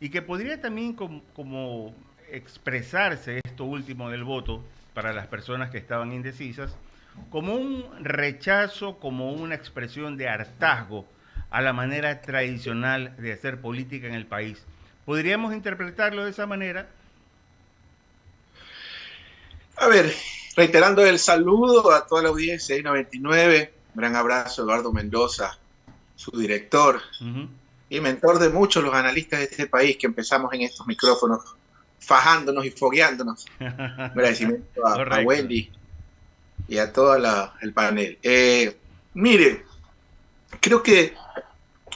y que podría también como expresarse esto último del voto para las personas que estaban indecisas como un rechazo, como una expresión de hartazgo a la manera tradicional de hacer política en el país. ¿Podríamos interpretarlo de esa manera? A ver, reiterando el saludo a toda la audiencia de 99, un gran abrazo a Eduardo Mendoza, su director Ujú. y mentor de muchos los analistas de este país que empezamos en estos micrófonos fajándonos y fogueándonos. Un agradecimiento a Correcto. Wendy y a todo el panel. Mire, creo que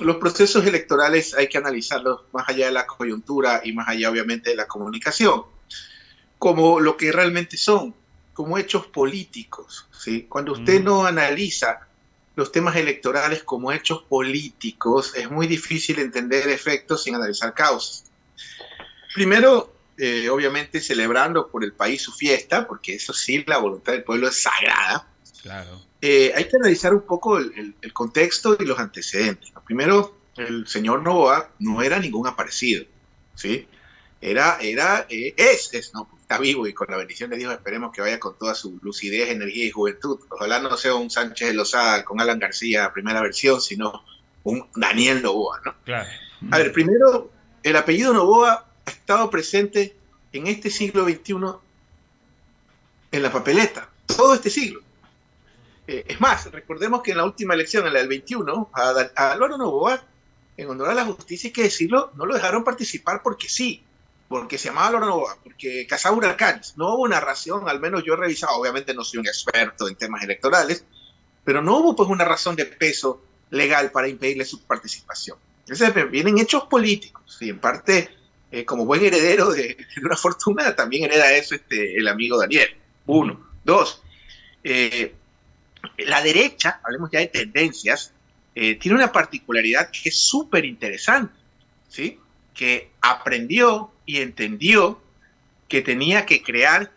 los procesos electorales hay que analizarlos más allá de la coyuntura y más allá obviamente de la comunicación, como lo que realmente son, como hechos políticos. ¿Sí? Cuando usted Ujú. no analiza los temas electorales como hechos políticos, es muy difícil entender efectos sin analizar causas. Primero, obviamente celebrando por el país su fiesta, porque eso sí, la voluntad del pueblo es sagrada. Claro. Hay que analizar un poco el contexto y los antecedentes. Primero, el señor Novoa no era ningún aparecido, ¿sí? No, está vivo y con la bendición de Dios esperemos que vaya con toda su lucidez, energía y juventud. Ojalá no sea un Sánchez de Lozada con Alan García, primera versión, sino un Daniel Novoa, ¿no? Claro. A ver, primero, el apellido Novoa ha estado presente en este siglo XXI en la papeleta, todo este siglo. Es más, recordemos que en la última elección, en la del 21, a Álvaro Noboa, en honor a la justicia, hay que decirlo, no lo dejaron participar porque sí, porque se llamaba Álvaro Noboa, porque cazaba huracanes. No hubo una razón, al menos yo he revisado, obviamente no soy un experto en temas electorales, pero no hubo pues una razón de peso legal para impedirle su participación. Entonces vienen hechos políticos y en parte, como buen heredero de una fortuna, también hereda eso el amigo Daniel. Ujú. Uno. Dos, eh, la derecha, hablemos ya de tendencias, tiene una particularidad que es súper interesante, ¿sí? Que aprendió y entendió que tenía que crear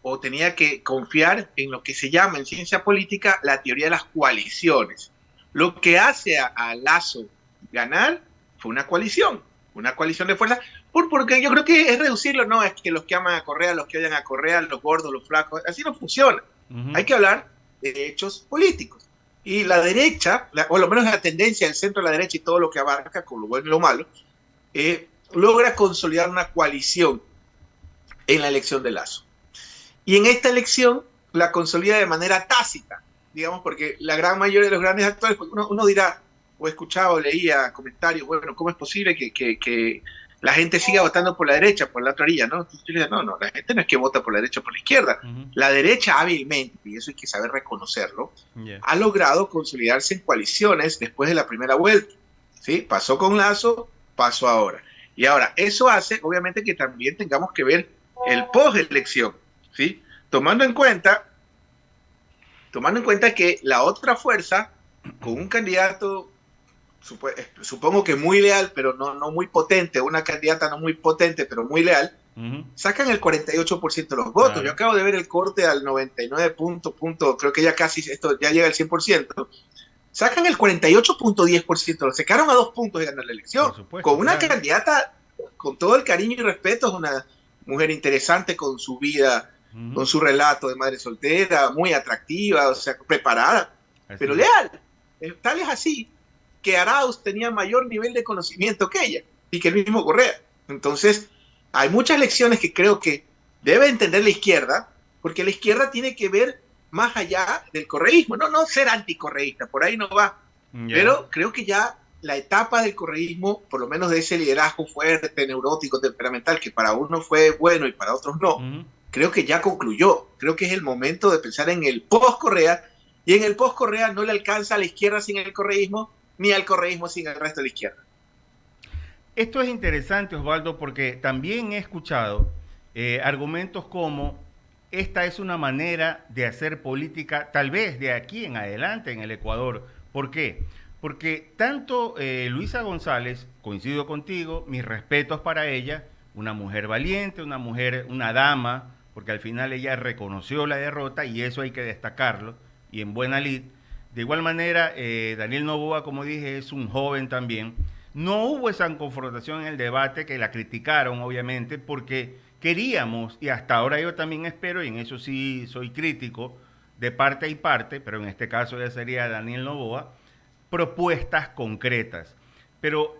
o tenía que confiar en lo que se llama en ciencia política la teoría de las coaliciones. Lo que hace a Lazo ganar fue una coalición de fuerzas, porque yo creo que es reducirlo, no es que los que aman a Correa, los que odian a Correa, los gordos, los flacos, así no funciona. Ujú. Hay que hablar de hechos políticos. Y la derecha, o lo menos la tendencia del centro de la derecha y todo lo que abarca, con lo bueno y lo malo, logra consolidar una coalición en la elección de Lazo. Y en esta elección la consolida de manera tácita, digamos, porque la gran mayoría de los grandes actores, pues uno dirá, o escuchaba o leía comentarios, bueno, ¿cómo es posible que la gente siga votando por la derecha, por la otra orilla? ¿No? Entonces, no, la gente no es que vota por la derecha o por la izquierda. Ujú. La derecha hábilmente, y eso hay que saber reconocerlo, Yeah. ha logrado consolidarse en coaliciones después de la primera vuelta. ¿Sí? Pasó con Lazo, pasó ahora. Y ahora, eso hace, obviamente, que también tengamos que ver el post-elección. ¿Sí? Tomando en cuenta que la otra fuerza, con un candidato, supongo que muy leal, pero no muy potente, una candidata no muy potente, pero muy leal, Ujú. sacan el 48% de los votos. Yo Claro. acabo de ver el corte al 99 punto, creo que ya casi, esto ya llega al 100%. Sacan el 48.10%, se quedaron a 2 puntos de ganar la elección, Por supuesto, con una claro. candidata, con todo el cariño y respeto, es una mujer interesante con su vida, Ujú. con su relato de madre soltera, muy atractiva, o sea, preparada, pero Así es. leal. Tal es así que Arauz tenía mayor nivel de conocimiento que ella y que el mismo Correa. Entonces, hay muchas lecciones que creo que debe entender la izquierda, porque la izquierda tiene que ver más allá del correísmo, no ser anticorreísta, por ahí no va, Ya. pero creo que ya la etapa del correísmo, por lo menos de ese liderazgo fuerte, neurótico, temperamental, que para unos fue bueno y para otros no, Ujú. creo que ya concluyó. Creo que es el momento de pensar en el post-Correa, y en el post-Correa no le alcanza a la izquierda sin el correísmo, ni al correísmo sin el resto de la izquierda. Esto es interesante, Osvaldo, porque también he escuchado argumentos como esta es una manera de hacer política, tal vez de aquí en adelante en el Ecuador. ¿Por qué? Porque tanto Luisa González, coincido contigo, mis respetos para ella, una mujer valiente, una mujer, una dama, porque al final ella reconoció la derrota y eso hay que destacarlo, y en buena lid. De igual manera, Daniel Noboa, como dije, es un joven también, No hubo esa confrontación en el debate, que la criticaron obviamente porque queríamos, y hasta ahora yo también espero, y en eso sí soy crítico de parte y parte, pero en este caso ya sería Daniel Noboa, propuestas concretas. Pero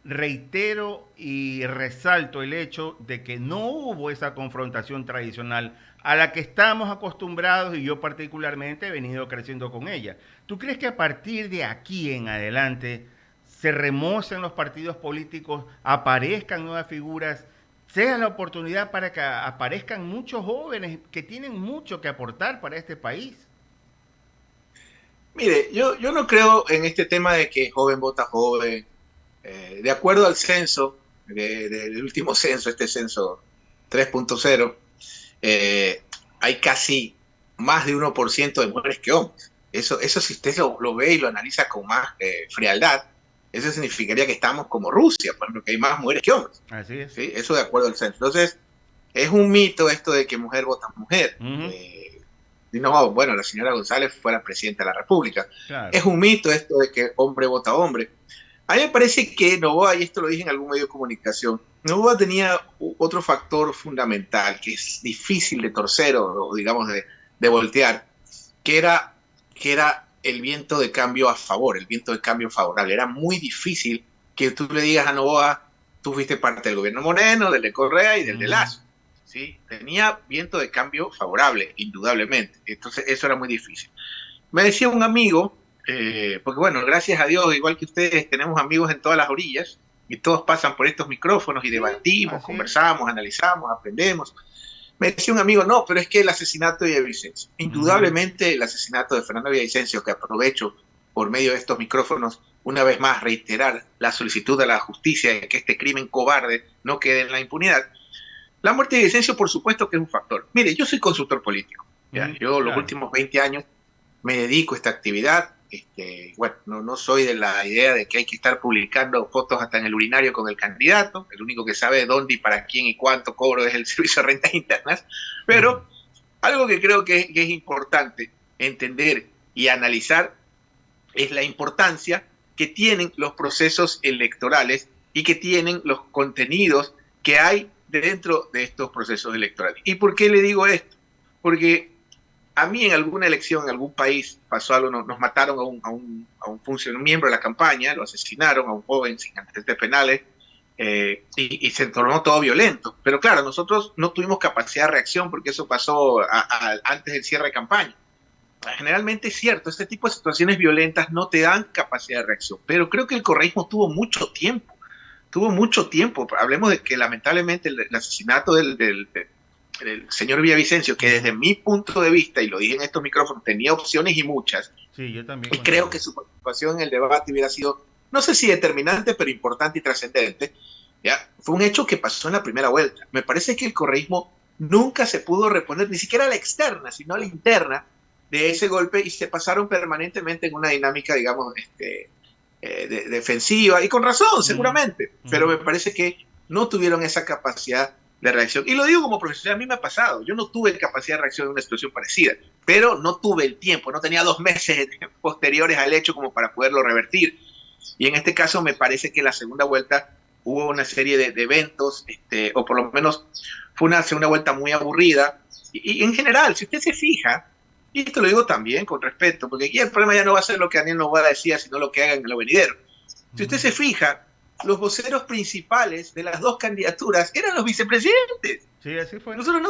reitero y resalto el hecho de que no hubo esa confrontación tradicional a la que estamos acostumbrados y yo particularmente he venido creciendo con ella. ¿Tú crees que a partir de aquí en adelante se remocen los partidos políticos, aparezcan nuevas figuras, sea la oportunidad para que aparezcan muchos jóvenes que tienen mucho que aportar para este país? Mire, yo no creo en este tema de que joven vota joven. De acuerdo al censo, del último censo, este censo 3.0, eh, hay casi más de 1% de mujeres que hombres. Eso si usted lo ve y lo analiza con más frialdad, eso significaría que estamos como Rusia, porque hay más mujeres que hombres. Así es. ¿Sí? Eso de acuerdo al censo. Entonces, es un mito esto de que mujer vota mujer. Uh -huh. Y no, bueno, la señora González fue la presidenta de la República. Claro. Es un mito esto de que hombre vota hombre. A mí me parece que Noboa, y esto lo dije en algún medio de comunicación, Noboa tenía otro factor fundamental que es difícil de torcer o digamos, de voltear, que era el viento de cambio a favor, el viento de cambio favorable. Era muy difícil que tú le digas a Noboa, tú fuiste parte del gobierno Moreno, del de Correa y del de Lazo. ¿Sí? Tenía viento de cambio favorable, indudablemente. Entonces, eso era muy difícil. Me decía un amigo, porque bueno, gracias a Dios, igual que ustedes, tenemos amigos en todas las orillas y todos pasan por estos micrófonos y Sí, debatimos, así es. conversamos, analizamos, aprendemos. Me decía un amigo, no, pero es que el asesinato de Villavicencio, indudablemente el asesinato de Fernando Villavicencio, que aprovecho por medio de estos micrófonos, una vez más reiterar la solicitud a la justicia de que este crimen cobarde no quede en la impunidad. La muerte de Villavicencio, por supuesto que es un factor. Mire, yo soy consultor político. ¿Ya? Yo los últimos 20 años me dedico a esta actividad. Bueno, no soy de la idea de que hay que estar publicando fotos hasta en el urinario con el candidato. El único que sabe dónde y para quién y cuánto cobro es el Servicio de Rentas Internas. Pero algo que creo que es importante entender y analizar es la importancia que tienen los procesos electorales y que tienen los contenidos que hay dentro de estos procesos electorales. ¿Y por qué le digo esto? Porque a mí en alguna elección, en algún país, pasó algo, nos mataron a un funcionario, un miembro de la campaña, lo asesinaron a un joven sin antecedentes penales, y se tornó todo violento. Pero claro, nosotros no tuvimos capacidad de reacción porque eso pasó antes del cierre de campaña. Generalmente es cierto, este tipo de situaciones violentas no te dan capacidad de reacción, pero creo que el correísmo tuvo mucho tiempo. Hablemos de que lamentablemente el asesinato del señor Villavicencio, que desde mi punto de vista, y lo dije en estos micrófonos, tenía opciones y muchas, Sí, yo también. y creo que su participación en el debate hubiera sido, no sé si determinante, pero importante y trascendente. ¿Ya? Fue un hecho que pasó en la primera vuelta. Me parece que el correísmo nunca se pudo reponer, ni siquiera a la externa, sino a la interna de ese golpe, y se pasaron permanentemente en una dinámica, digamos, defensiva, y con razón, seguramente, pero me parece que no tuvieron esa capacidad de reacción. Y lo digo como profesional, a mí me ha pasado, yo no tuve capacidad de reacción en una situación parecida, pero no tuve el tiempo, no tenía 2 meses posteriores al hecho como para poderlo revertir. Y en este caso me parece que en la segunda vuelta hubo una serie de eventos, o por lo menos fue una segunda vuelta muy aburrida. Y en general, si usted se fija, y esto lo digo también con respeto, porque aquí el problema ya no va a ser lo que Daniel Noboa decía, sino lo que hagan en lo venidero. Si usted se fija, los voceros principales de las dos candidaturas eran los vicepresidentes. Sí, así fue. Nosotros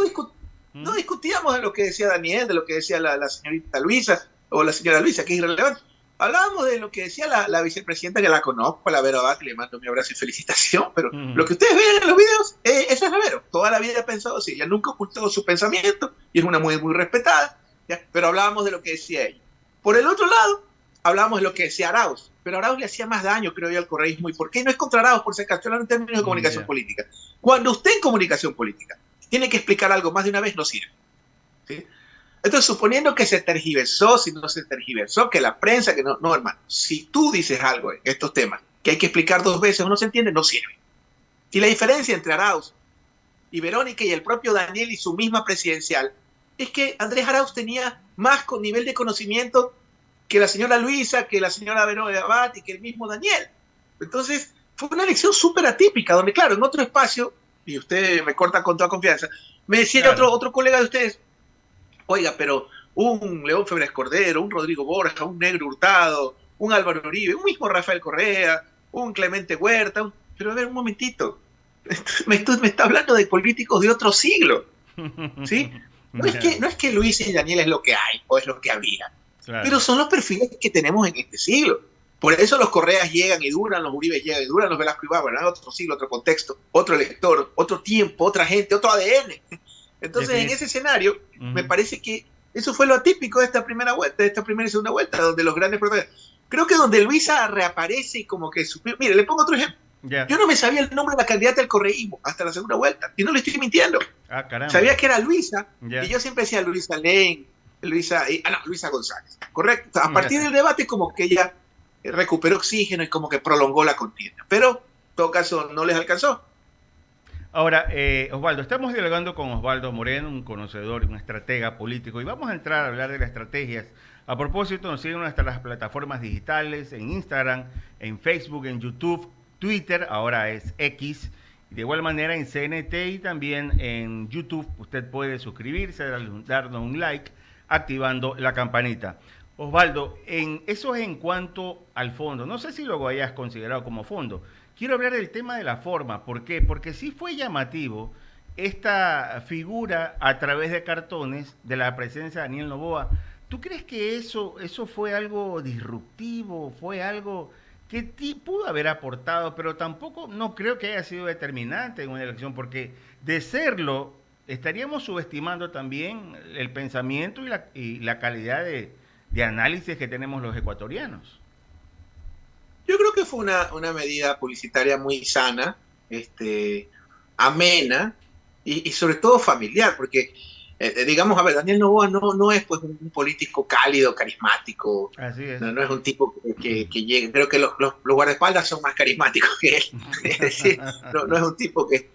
no discutíamos de lo que decía Daniel, de lo que decía la señorita Luisa, o la señora Luisa, que es irrelevante. Hablábamos de lo que decía la vicepresidenta, que la conozco, la Vero Abad, que le mando mi abrazo y felicitación, pero lo que ustedes ven en los videos, eso es la Vero. Toda la vida ha pensado así, ella nunca ocultó su pensamiento, y es una muy respetada, ¿ya? Pero hablábamos de lo que decía ella. Por el otro lado, hablábamos de lo que decía Arauz, pero Arauz le hacía más daño, creo yo, al correísmo. ¿Y por qué no es contra Arauz? Por si acaso, en términos de comunicación política. Cuando usted en comunicación política tiene que explicar algo más de una vez, no sirve. ¿Sí? Entonces, suponiendo que se tergiversó, si no se tergiversó, que la prensa, que no, hermano, si tú dices algo en estos temas que hay que explicar 2 veces o no se entiende, no sirve. Y la diferencia entre Arauz y Verónica y el propio Daniel y su misma presidencial es que Andrés Arauz tenía más nivel de conocimiento que la señora Luisa, que la señora Verónica Abad y que el mismo Daniel. Entonces, fue una elección súper atípica, donde claro, en otro espacio, y usted me corta con toda confianza, me decía Claro. otro colega de ustedes, oiga, pero un León Febres Cordero, un Rodrigo Borja, un Negro Hurtado, un Álvaro Uribe, un mismo Rafael Correa, un Clemente Huerta, pero a ver, un momentito, me está hablando de políticos de otro siglo, ¿sí? Ya, No es que Luis y Daniel es lo que hay o es lo que había, pero claro. son los perfiles que tenemos en este siglo. Por eso los Correas llegan y duran, los Uribes llegan y duran, los Velasco y Bárbara, otro siglo, otro contexto, otro elector, otro tiempo, otra gente, otro ADN. Entonces, en ese escenario, me Ujú. parece que eso fue lo atípico de esta primera vuelta, de esta primera y segunda vuelta, donde los grandes protagonistas. Creo que donde Luisa reaparece y como que mire, le pongo otro ejemplo. Yo Ya. no me sabía el nombre de la candidata del correísmo hasta la segunda vuelta, y no le estoy mintiendo. Ah, caramba. Sabía que era Luisa, y Ya. yo siempre decía Luisa Lane, Luisa González. Correcto. A partir Ya. del debate, como que ella recuperó oxígeno y como que prolongó la contienda. Pero, en todo caso, no les alcanzó. Ahora, Osvaldo, estamos dialogando con Osvaldo Moreno, un conocedor y un estratega político, y vamos a entrar a hablar de las estrategias. A propósito, nos siguen hasta las plataformas digitales, en Instagram, en Facebook, en YouTube, Twitter, ahora es X, y de igual manera en CNT y también en YouTube. Usted puede suscribirse, darnos un like, activando la campanita. Osvaldo, eso es en cuanto al fondo. No sé si lo hayas considerado como fondo. Quiero hablar del tema de la forma. ¿Por qué? Porque sí fue llamativo esta figura a través de cartones de la presencia de Daniel Noboa. ¿Tú crees que eso fue algo disruptivo? ¿Fue algo que pudo haber aportado? Pero tampoco no creo que haya sido determinante en una elección, porque de serlo, estaríamos subestimando también el pensamiento y la calidad de análisis que tenemos los ecuatorianos. Yo creo que fue una medida publicitaria muy sana, amena y sobre todo familiar, porque, digamos, a ver, Daniel Noboa no es pues un político cálido, carismático, Así es. no es un tipo que llegue, creo que los guardaespaldas son más carismáticos que él, es decir, no es un tipo que...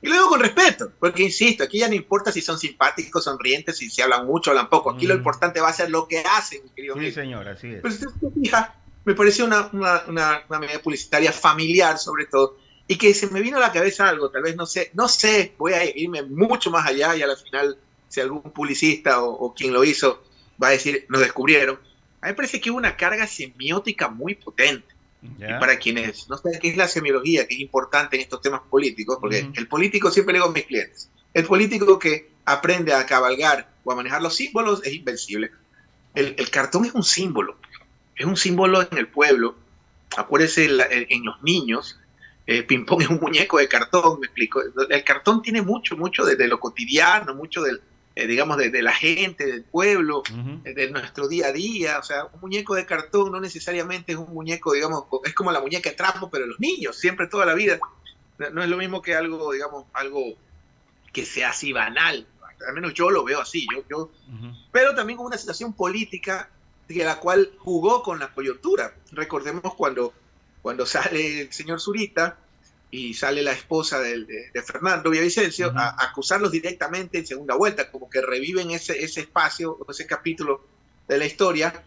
Y lo digo con respeto, porque insisto, aquí ya no importa si son simpáticos, sonrientes, si hablan mucho, hablan poco, aquí lo Mm, importante va a ser lo que hacen, mi querido sí, amigo. señor, así es. Pero si usted se fija, me pareció una medida publicitaria familiar sobre todo, y que se me vino a la cabeza algo, tal vez no sé, voy a irme mucho más allá y a la final, si algún publicista o quien lo hizo va a decir, nos descubrieron, a mí me parece que hubo una carga semiótica muy potente. Y ¿Ya? para quienes no saben qué es la semiología, que es importante en estos temas políticos, porque Ujú. el político, siempre le digo a mis clientes, el político que aprende a cabalgar o a manejar los símbolos es invencible. El cartón es un símbolo en el pueblo. Acuérdese en los niños, ping-pong es un muñeco de cartón, me explico. El cartón tiene mucho de lo cotidiano, mucho del, digamos, de la gente, del pueblo, Ujú. de nuestro día a día. O sea, un muñeco de cartón no necesariamente es un muñeco, digamos, es como la muñeca de trapo, pero los niños, siempre toda la vida. No es lo mismo que algo, digamos, algo que sea así banal. Al menos yo lo veo así. Ujú. Pero también con una situación política de la cual jugó con la coyuntura. Recordemos cuando sale el señor Zurita y sale la esposa de Fernando Villavicencio Ujú. a acusarlos directamente en segunda vuelta, como que reviven ese espacio, ese capítulo de la historia,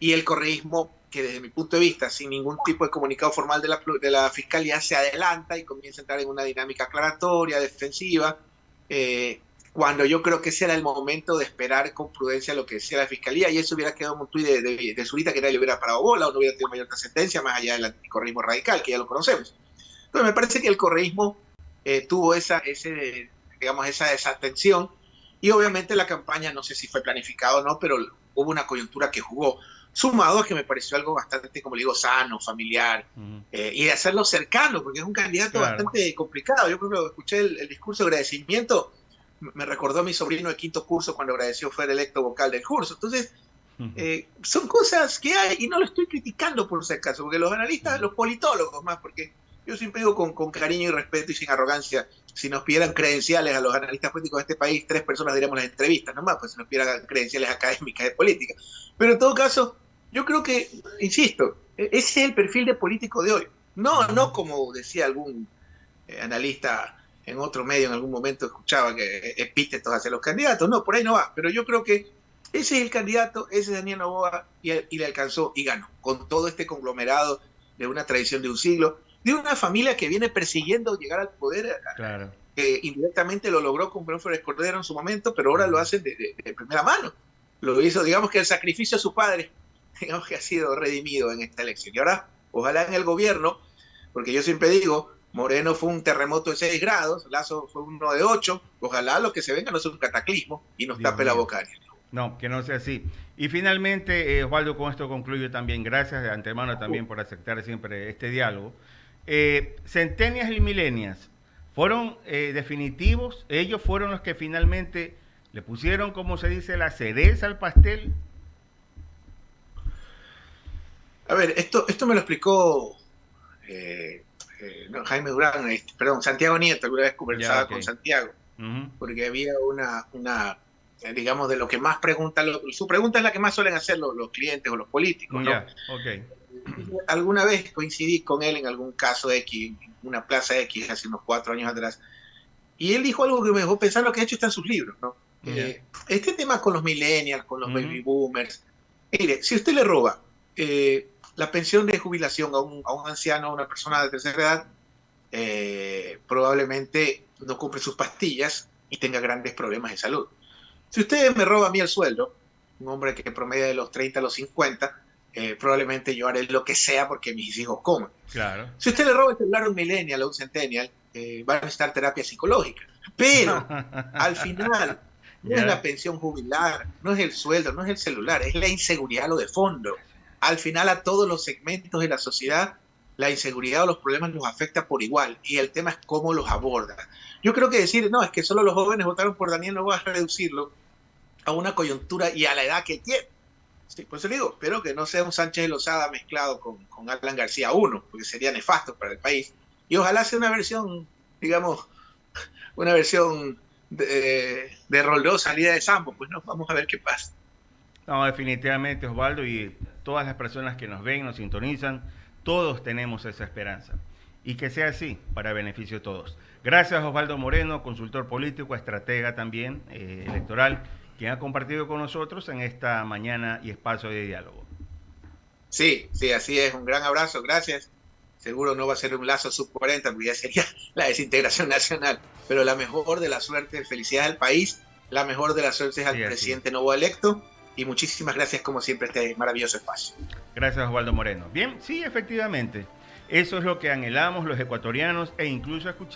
y el correísmo, que desde mi punto de vista, sin ningún tipo de comunicado formal de la fiscalía, se adelanta y comienza a entrar en una dinámica aclaratoria, defensiva, cuando yo creo que ese era el momento de esperar con prudencia lo que decía la fiscalía, y eso hubiera quedado un tuit de Zurita que nadie le hubiera parado bola o no hubiera tenido mayor trascendencia más allá del anticorreísmo radical, que ya lo conocemos. Entonces me parece que el correísmo tuvo digamos, esa desatención, y obviamente la campaña, no sé si fue planificado o no, pero hubo una coyuntura que jugó, sumado a que me pareció algo bastante, como le digo, sano, familiar, Ujú. y de hacerlo cercano, porque es un candidato Claro. bastante complicado. Yo creo que escuché el discurso de agradecimiento, me recordó a mi sobrino de quinto curso cuando agradeció fue el electo vocal del curso. Entonces, Ujú. son cosas que hay y no lo estoy criticando por si acaso, porque los analistas, Ujú. los politólogos más, porque yo siempre digo con cariño y respeto y sin arrogancia, si nos pidieran credenciales a los analistas políticos de este país, 3 personas diríamos las entrevistas, nomás, pues si nos pidieran credenciales académicas de política. Pero en todo caso, yo creo que, insisto, ese es el perfil de político de hoy. No Ujú. como decía algún analista en otro medio en algún momento escuchaba que epítetos hacia los candidatos. No, por ahí no va. Pero yo creo que ese es el candidato, ese es Daniel Noboa, y le alcanzó y ganó, con todo este conglomerado de una tradición de un siglo. de una familia que viene persiguiendo llegar al poder, Claro. que indirectamente lo logró con Brófero Cordero en su momento, pero ahora lo hacen de primera mano. Lo hizo, digamos que el sacrificio de su padre, digamos que ha sido redimido en esta elección. Y ahora, ojalá en el gobierno, porque yo siempre digo, Moreno fue un terremoto de 6 grados, Lazo fue uno de 8, ojalá lo que se venga no sea un cataclismo y nos Dios tape la mío. boca. No, que no sea así. Y finalmente, Osvaldo, con esto concluyo también. Gracias de antemano también por aceptar siempre este diálogo. Centennials y Millennials fueron definitivos. Ellos fueron los que finalmente le pusieron, como se dice, la cereza al pastel. A ver, esto me lo explicó no, Jaime Durán, perdón, Santiago Nieto, alguna vez Ya, conversaba ok. con Santiago, Ujú. porque había digamos, de lo que más preguntan, su pregunta es la que más suelen hacer los clientes o los políticos, ¿no? Ya, ok. Alguna vez coincidí con él en algún caso X, en una plaza X, hace unos 4 años atrás, y él dijo algo que me dejó pensando que de hecho está en sus libros, ¿no? Ya. Este tema con los millennials, con los Ujú. baby boomers, mire, si usted le roba la pensión de jubilación a un anciano, a una persona de tercera edad, probablemente no compre sus pastillas y tenga grandes problemas de salud. Si usted me roba a mí el sueldo, un hombre que promedia de los 30 a los 50, probablemente yo haré lo que sea porque mis hijos coman. Claro. Si usted le roba el celular a un millennial o a un centennial, va a necesitar terapia psicológica. Pero al final, no es la Ya. pensión jubilar, no es el sueldo, no es el celular, es la inseguridad lo de fondo. Al final a todos los segmentos de la sociedad, la inseguridad o los problemas los afecta por igual y el tema es cómo los aborda. Yo creo que decir, no, es que solo los jóvenes votaron por Daniel no va a reducirlo a una coyuntura y a la edad que tiene. Sí, por eso digo, espero que no sea un Sánchez de Lozada mezclado con Alan García uno, porque sería nefasto para el país. Y ojalá sea una versión, digamos, una versión de Roldós salida de Sambo. Pues no, vamos a ver qué pasa. No, definitivamente, Osvaldo, y todas las personas que nos ven, nos sintonizan, todos tenemos esa esperanza. Y que sea así, para beneficio de todos. Gracias, Osvaldo Moreno, consultor político, estratega también electoral, quien ha compartido con nosotros en esta mañana y espacio de diálogo. Sí, sí, así es. Un gran abrazo, gracias. Seguro no va a ser un lazo sub-40, porque ya sería la desintegración nacional. Pero la mejor de la suerte, felicidades al país, la mejor de las suertes al Sí, así es. presidente nuevo electo. Y muchísimas gracias, como siempre, este maravilloso espacio. Gracias, Osvaldo Moreno. Bien, sí, efectivamente. Eso es lo que anhelamos los ecuatorianos e incluso escuchamos.